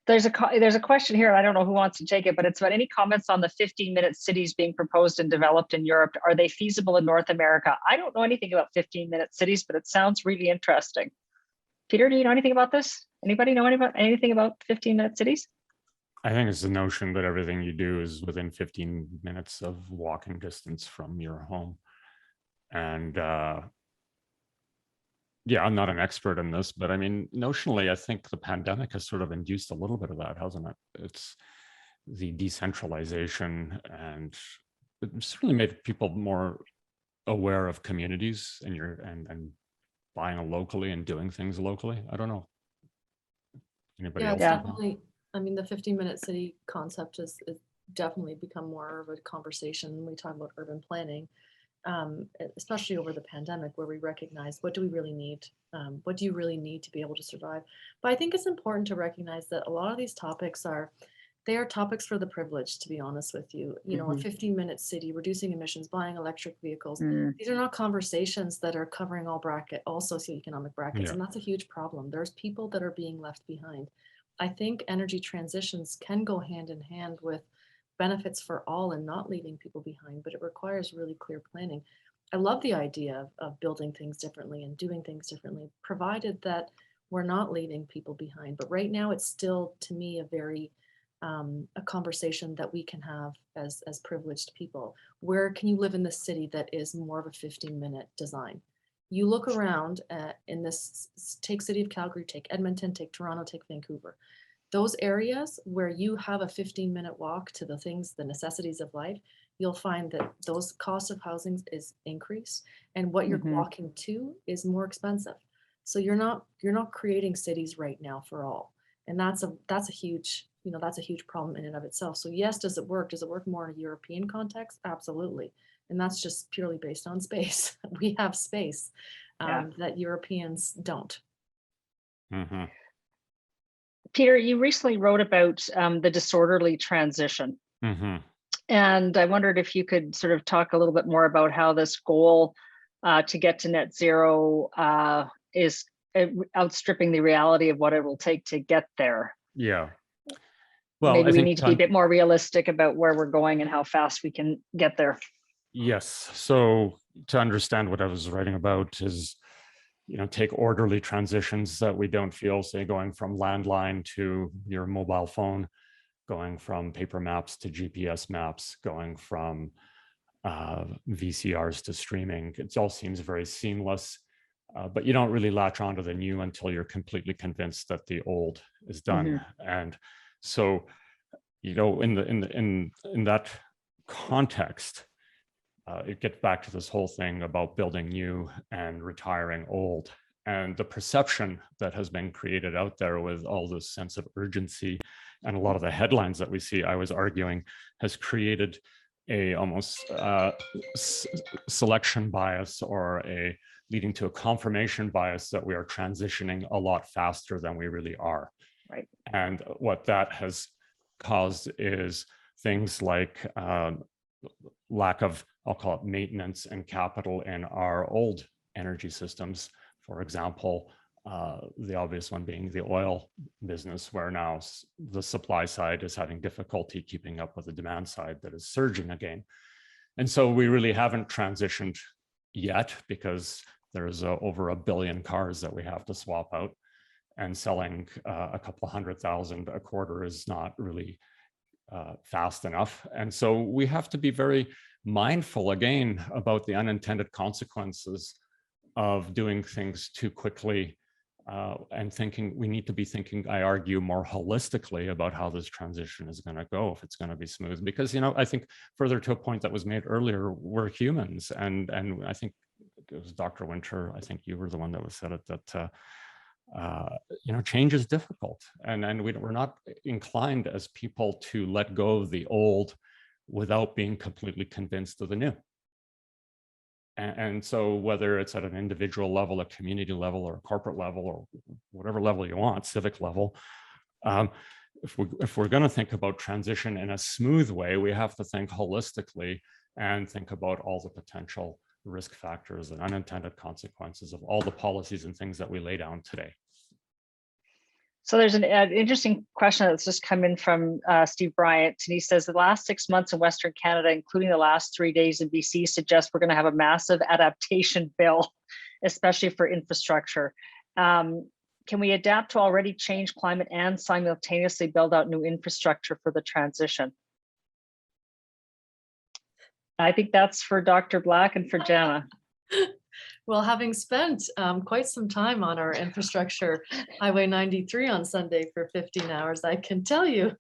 There's a question here, and I don't know who wants to take it, but it's about any comments on the 15-minute cities being proposed and developed in Europe. Are they feasible in North America? I don't know anything about 15-minute cities, but it sounds really interesting. Peter, do you know anything about this? Anybody know anything about 15-minute cities? I think it's the notion that everything you do is within 15 minutes of walking distance from your home. And yeah, I'm not an expert in this, but I mean, notionally, I think the pandemic has sort of induced a little bit of that, hasn't it? It's the decentralization, and it certainly made people more aware of communities and buying locally and doing things locally. I don't know. Anybody else? Yeah, definitely. I mean, the 15-minute city concept has definitely become more of a conversation when we talk about urban planning, especially over the pandemic, where we recognize, what do we really need? What do you really need to be able to survive? But I think it's important to recognize that a lot of these topics They are topics for the privileged, to be honest with you. You know, a 15-minute city, reducing emissions, buying electric vehicles. These are not conversations that are covering all socioeconomic brackets, Yeah. and that's a huge problem. There's people that are being left behind. I think energy transitions can go hand in hand with benefits for all and not leaving people behind, but it requires really clear planning. I love the idea of building things differently and doing things differently, provided that we're not leaving people behind. But right now, it's still, to me, a conversation that we can have as privileged people. Where can you live in the city that is more of a 15-minute design? You look around in this, take City of Calgary, take Edmonton, take Toronto, take Vancouver. Those areas where you have a 15-minute walk to the things, the necessities of life, you'll find that those costs of housing is increased, and what you're walking to is more expensive. So you're not creating cities right now for all, and that's a huge, you know, that's a huge problem in and of itself. So yes, does it work? Does it work more in a European context? Absolutely, and that's just purely based on space. We have space that Europeans don't. Peter, you recently wrote about the disorderly transition. And I wondered if you could sort of talk a little bit more about how this goal to get to net zero is outstripping the reality of what it will take to get there. Yeah. Well, maybe we need to be a bit more realistic about where we're going and how fast we can get there. Yes. So to understand what I was writing about is, you know, take orderly transitions that we don't feel, say, going from landline to your mobile phone, going from paper maps to GPS maps, going from VCRs to streaming. It all seems very seamless, but you don't really latch onto the new until you're completely convinced that the old is done. And so, you know, in that context, it gets back to this whole thing about building new and retiring old. And the perception that has been created out there with all this sense of urgency and a lot of the headlines that we see, I was arguing, has created a almost selection bias, or leading to a confirmation bias that we are transitioning a lot faster than we really are. Right. And what that has caused is things like lack of, I'll call it, maintenance and capital in our old energy systems. For example, the obvious one being the oil business, where now the supply side is having difficulty keeping up with the demand side that is surging again. And so we really haven't transitioned yet, because there's over 1 billion cars that we have to swap out, and selling a couple 100,000 a quarter is not really fast enough. And so we have to be very mindful again about the unintended consequences of doing things too quickly, and we need to be thinking, I argue, more holistically about how this transition is going to go, if it's going to be smooth. Because, you know, I think further to a point that was made earlier, we're humans, and I think it was Dr. Winter, I think you were the one that said it, that you know, change is difficult, and we're not inclined as people to let go of the old without being completely convinced of the new. And so whether it's at an individual level, a community level, or a corporate level, or whatever level you want, civic level, if we're going to think about transition in a smooth way, we have to think holistically and think about all the potential risk factors and unintended consequences of all the policies and things that we lay down today. So there's an interesting question that's just come in from Steve Bryant, and he says the last 6 months in Western Canada, including the last 3 days in BC, suggest we're going to have a massive adaptation bill, especially for infrastructure. Can we adapt to already changed climate and simultaneously build out new infrastructure for the transition? I think that's for Dr. Black and for Jana. Well, having spent quite some time on our infrastructure, Highway 93 on Sunday for 15 hours, I can tell you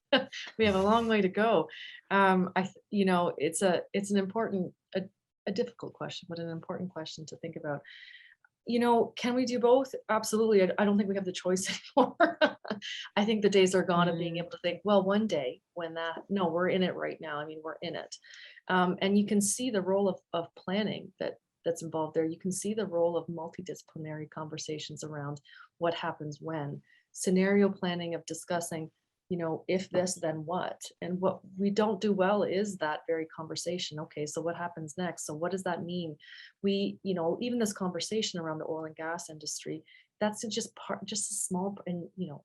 we have a long way to go. You know, it's an important, a difficult question, but an important question to think about. You know, can we do both? Absolutely. I don't think we have the choice anymore. I think the days are gone of being able to think, well, one day when no, we're in it right now. I mean, we're in it. And you can see the role of planning that's involved there. You can see the role of multidisciplinary conversations around what happens when, scenario planning of discussing if this, then what? And what we don't do well is that very conversation. Okay, so what happens next? So what does that mean? Even this conversation around the oil and gas industry, that's just a small, and it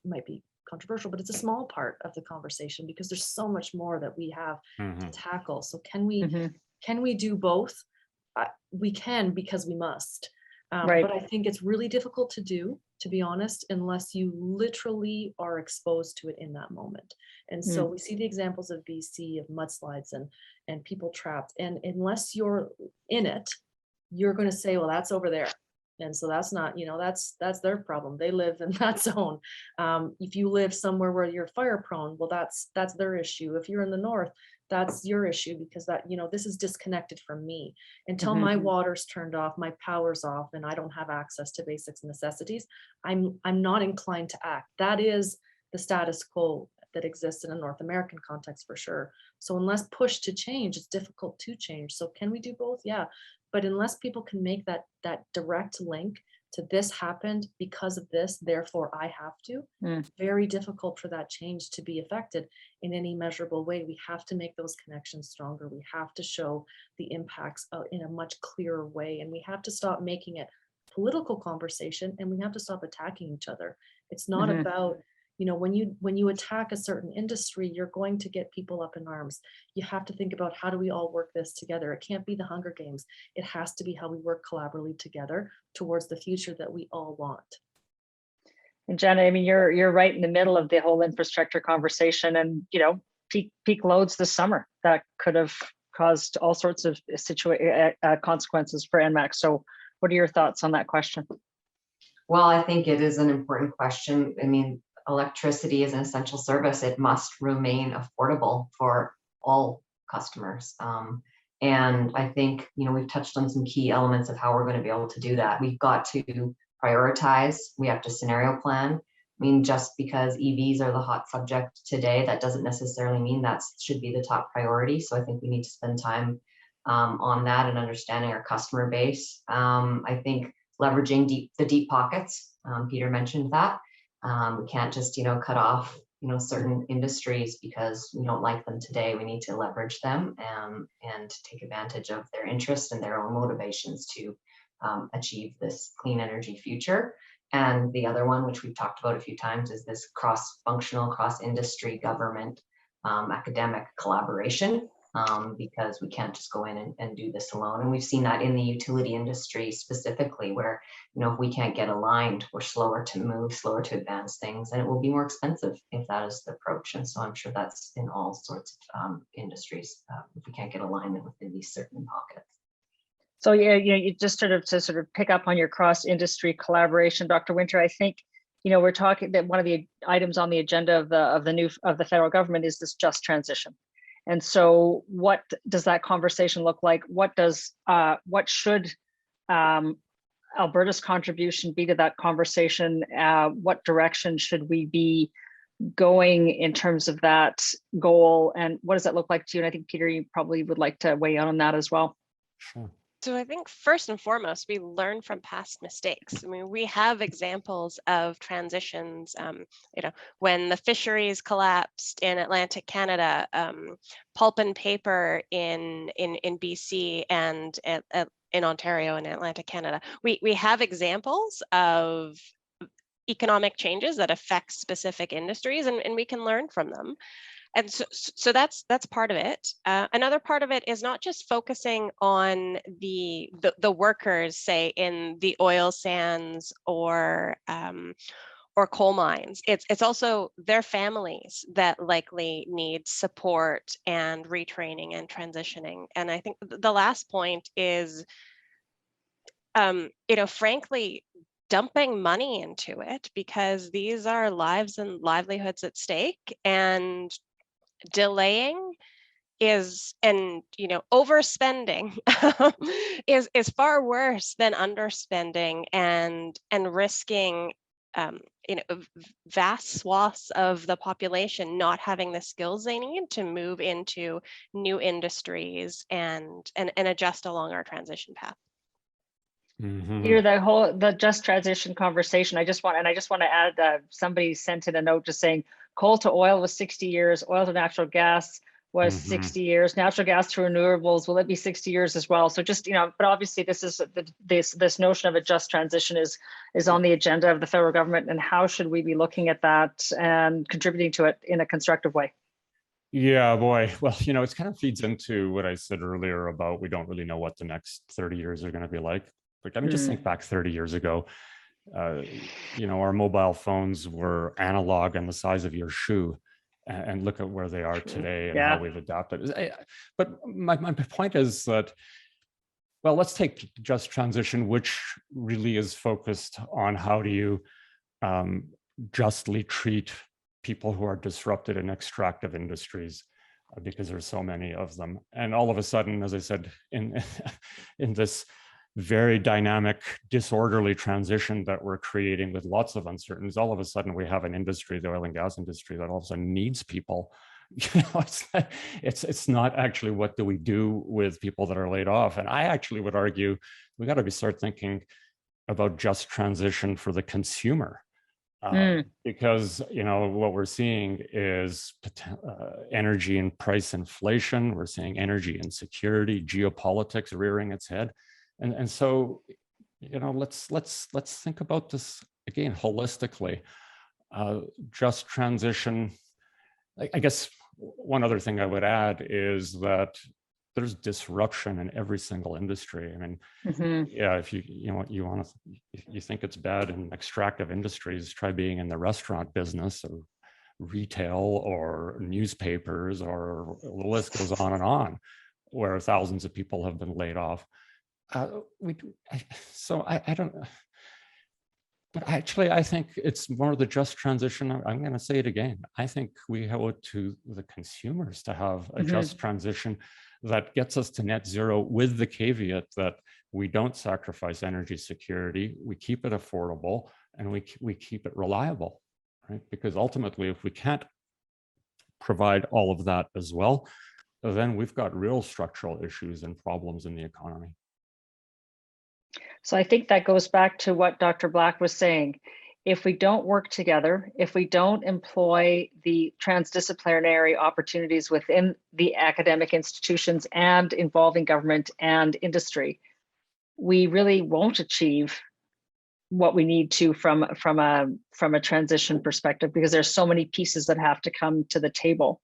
might be controversial, but it's a small part of the conversation because there's so much more that we have to tackle. So can we do both? We can, because we must. Right. But I think it's really difficult to do, to be honest, unless you literally are exposed to it in that moment. And so we see the examples of BC, of mudslides and people trapped. And unless you're in it, you're going to say, well, that's over there. And so that's not, that's their problem. They live in that zone. If you live somewhere where you're fire prone, well, that's their issue. If you're in the north, that's your issue, because this is disconnected from me. Until my water's turned off, my power's off, and I don't have access to basic necessities, I'm not inclined to act. That is the status quo that exists in a North American context for sure. So unless pushed to change, it's difficult to change. So can we do both? Yeah. But unless people can make that direct link to this happened because of this, therefore I have to, very difficult for that change to be affected in any measurable way. We have to make those connections stronger. We have to show the impacts in a much clearer way. And we have to stop making it political conversation, and we have to stop attacking each other. It's not about, when you attack a certain industry, you're going to get people up in arms. You have to think about, how do we all work this together? It can't be the Hunger Games. It has to be how we work collaboratively together towards the future that we all want. And Jenna, I mean, you're right in the middle of the whole infrastructure conversation, and peak loads this summer that could have caused all sorts of consequences for Nmax. So what are your thoughts on that question? Well, I think it is an important question. I mean, electricity is an essential service. It must remain affordable for all customers. And I think, we've touched on some key elements of how we're going to be able to do that. We've got to prioritize. We have to scenario plan. I mean, just because EVs are the hot subject today, that doesn't necessarily mean that should be the top priority. So I think we need to spend time on that and understanding our customer base. I think leveraging the deep pockets. Peter mentioned that. We can't just, cut off, certain industries because we don't like them today. We need to leverage them and take advantage of their interests and their own motivations to achieve this clean energy future. And the other one, which we've talked about a few times, is this cross-functional, cross-industry, government, academic collaboration. Because we can't just go in and do this alone. And we've seen that in the utility industry specifically, where, if we can't get aligned, we're slower to move, slower to advance things, and it will be more expensive if that is the approach. And so I'm sure that's in all sorts of industries, if we can't get alignment within these certain pockets. So yeah, you just to pick up on your cross-industry collaboration, Dr. Winter, I think, we're talking that one of the items on the agenda of the federal government is this just transition. And so what does that conversation look like? What should Alberta's contribution be to that conversation? What direction should we be going in terms of that goal? And what does that look like to you? And I think, Peter, you probably would like to weigh in on that as well. Sure. So I think first and foremost, we learn from past mistakes. I mean, we have examples of transitions, when the fisheries collapsed in Atlantic Canada, pulp and paper in BC and in Ontario and Atlantic Canada. We have examples of economic changes that affect specific industries, and we can learn from them. And so that's part of it. Another part of it is not just focusing on the workers, say in the oil sands or coal mines. It's also their families that likely need support and retraining and transitioning. And I think the last point is, frankly, dumping money into it, because these are lives and livelihoods at stake, and delaying overspending is far worse than underspending and risking vast swaths of the population not having the skills they need to move into new industries and adjust along our transition path. Mhm. Peter, the just transition conversation. I just want to add. Somebody sent in a note just saying coal to oil was 60 years, oil to natural gas was Mhm. 60 years, natural gas to renewables. Will it be 60 years as well? So just but obviously this is this notion of a just transition is on the agenda of the federal government, and how should we be looking at that and contributing to it in a constructive way? Yeah, boy. Well, it kind of feeds into what I said earlier about we don't really know what the next 30 years are going to be like. Like, I mean, just think back 30 years ago. Our mobile phones were analog and the size of your shoe, and look at where they are today and how we've adapted. But my point is that, well, let's take just transition, which really is focused on how do you justly treat people who are disrupted in extractive industries, because there's so many of them. And all of a sudden, as I said, in this very dynamic, disorderly transition that we're creating with lots of uncertainties, all of a sudden we have an industry, the oil and gas industry, that all of a sudden needs people. It's not actually what do we do with people that are laid off. And I actually would argue we got to start thinking about just transition for the consumer. Because what we're seeing is energy and price inflation. We're seeing energy insecurity, geopolitics rearing its head, and so let's think about this again holistically. Just transition. I guess one other thing I would add is that there's disruption in every single industry. I mean, yeah, if you think it's bad in extractive industries, try being in the restaurant business or retail or newspapers, or the list goes on, where thousands of people have been laid off. So I don't. But actually, I think it's more the just transition. I'm going to say it again. I think we owe it to the consumers to have a just transition that gets us to net zero, with the caveat that we don't sacrifice energy security, we keep it affordable, and we keep it reliable, right? Because ultimately, if we can't provide all of that as well, then we've got real structural issues and problems in the economy. So I think that goes back to what Dr. Black was saying. If we don't work together, if we don't employ the transdisciplinary opportunities within the academic institutions and involving government and industry, we really won't achieve what we need to from a transition perspective, because there's so many pieces that have to come to the table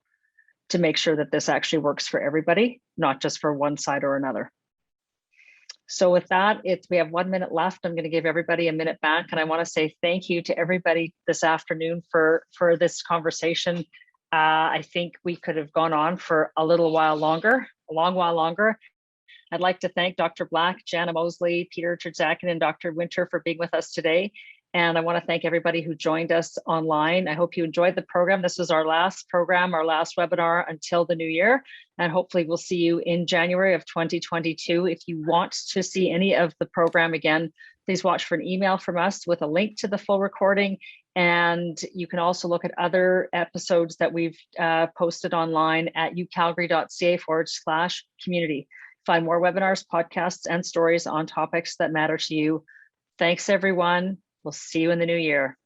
to make sure that this actually works for everybody, not just for one side or another. So with that, we have 1 minute left. I'm going to give everybody a minute back, and I want to say thank you to everybody this afternoon for this conversation. I think we could have gone on for a long while longer. I'd like to thank Dr. Black, Jana Mosley, Peter Trzecki, and Dr. Winter for being with us today. And I want to thank everybody who joined us online. I hope you enjoyed the program. This was our last program, our last webinar until the new year. And hopefully we'll see you in January of 2022. If you want to see any of the program again, please watch for an email from us with a link to the full recording. And you can also look at other episodes that we've posted online at ucalgary.ca/community. Find more webinars, podcasts, and stories on topics that matter to you. Thanks, everyone. We'll see you in the new year.